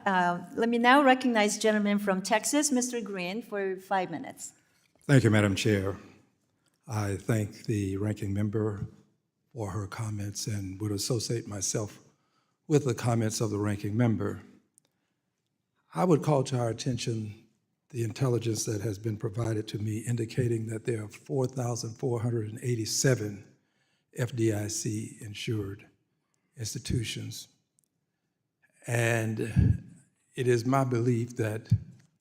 Let me now recognize gentleman from Texas, Mr. Green, for 5 minutes. Thank you, Madam Chair. I thank the ranking member for her comments and would associate myself with the comments of the ranking member. I would call to our attention the intelligence that has been provided to me indicating that there are 4,487 FDIC insured institutions. And it is my belief that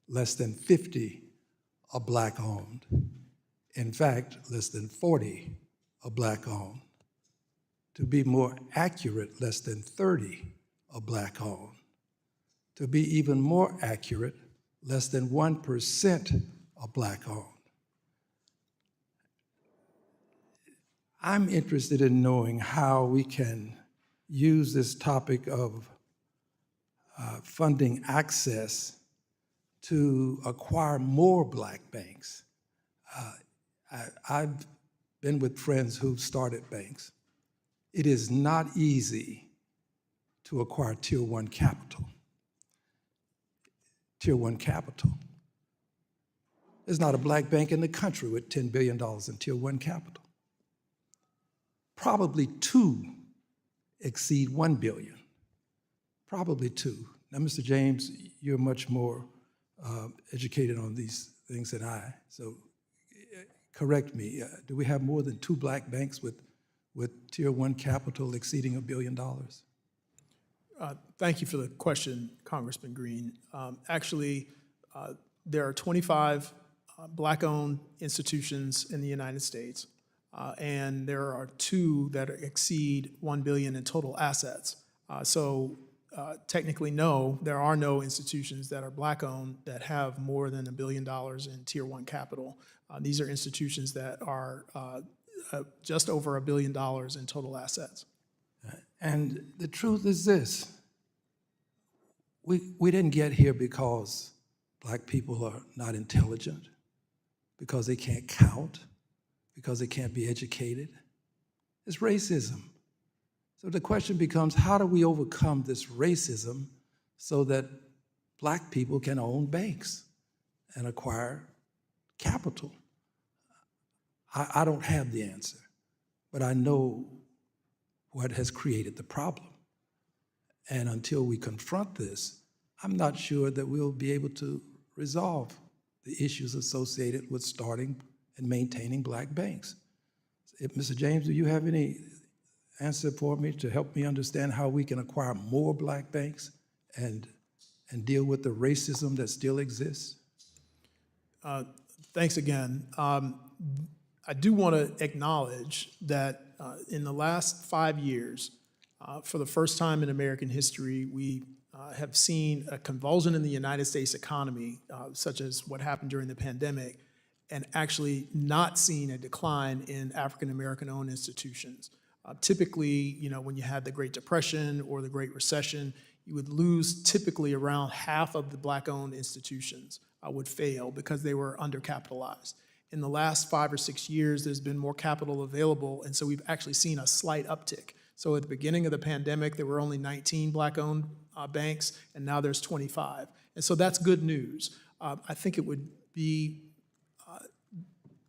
less than 50 are Black-owned. In fact, less than 40 are Black-owned. To be more accurate, less than 30 are Black-owned. To be even more accurate, less than 1% are Black-owned. I'm interested in knowing how we can use this topic of funding access to acquire more Black banks. I've been with friends who've started banks. It is not easy to acquire Tier 1 capital. Tier 1 capital. There's not a Black bank in the country with $10 billion in Tier 1 capital. Probably 2 exceed $1 billion. Probably 2. Now, Mr. James, you're much more educated on these things than I, so correct me. Do we have more than 2 Black banks with Tier 1 capital exceeding $1 billion? Thank you for the question, Congressman Green. Actually, there are 25 Black-owned institutions in the United States, and there are 2 that exceed $1 billion in total assets. Technically, no, there are no institutions that are Black-owned that have more than $1 billion in Tier 1 capital. These are institutions that are just over $1 billion in total assets. And the truth is this: we didn't get here because Black people are not intelligent, because they can't count, because they can't be educated. It's racism. So the question becomes, how do we overcome this racism so that Black people can own banks and acquire capital? I don't have the answer, but I know what has created the problem. And until we confront this, I'm not sure that we'll be able to resolve the issues associated with starting and maintaining Black banks. Mr. James, do you have any answer for me to help me understand how we can acquire more Black banks and deal with the racism that still exists? Thanks again. I do want to acknowledge that in the last 5 years, for the first time in American history, we have seen a convulsion in the United States economy, such as what happened during the pandemic, and actually not seen a decline in African-American-owned institutions. Typically, when you had the Great Depression or the Great Recession, you would lose typically around half of the Black-owned institutions would fail because they were undercapitalized. In the last 5 or 6 years, there's been more capital available, and so we've actually seen a slight uptick. So at the beginning of the pandemic, there were only 19 Black-owned banks, and now there's 25. And so that's good news. I think it would be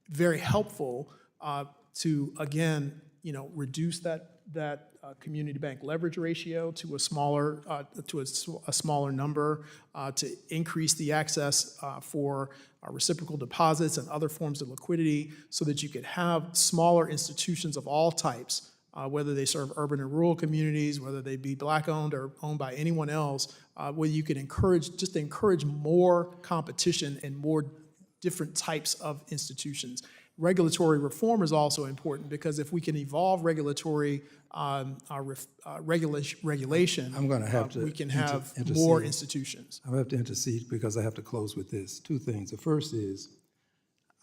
very helpful to, again, reduce that community bank leverage ratio to a smaller number, to increase the access for reciprocal deposits and other forms of liquidity, so that you could have smaller institutions of all types, whether they serve urban and rural communities, whether they be Black-owned or owned by anyone else, where you could encourage more competition and more different types of institutions. Regulatory reform is also important, because if we can evolve regulatory regulation, I'm going to have to we can have intercede. more institutions. I have to intercede because I have to close with this. 2 things. The first is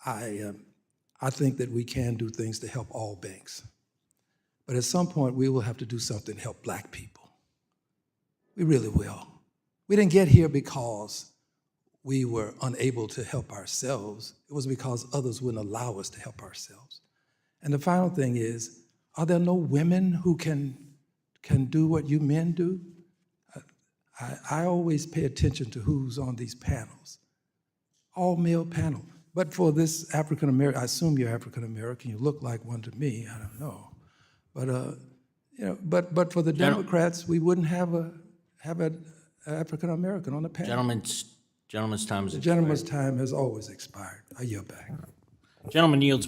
I think that we can do things to help all banks. But at some point, we will have to do something to help Black people. We really will. We didn't get here because we were unable to help ourselves. It was because others wouldn't allow us to help ourselves. And the final thing is, are there no women who can do what you men do? I always pay attention to who's on these panels. All male panel. But for this African American, I assume you're African American. You look like one to me. I don't know, but you know, but for the Democrats, we wouldn't have an African American on the panel. Gentleman's time is The expired. gentleman's time has always expired. I yield back. Gentleman yields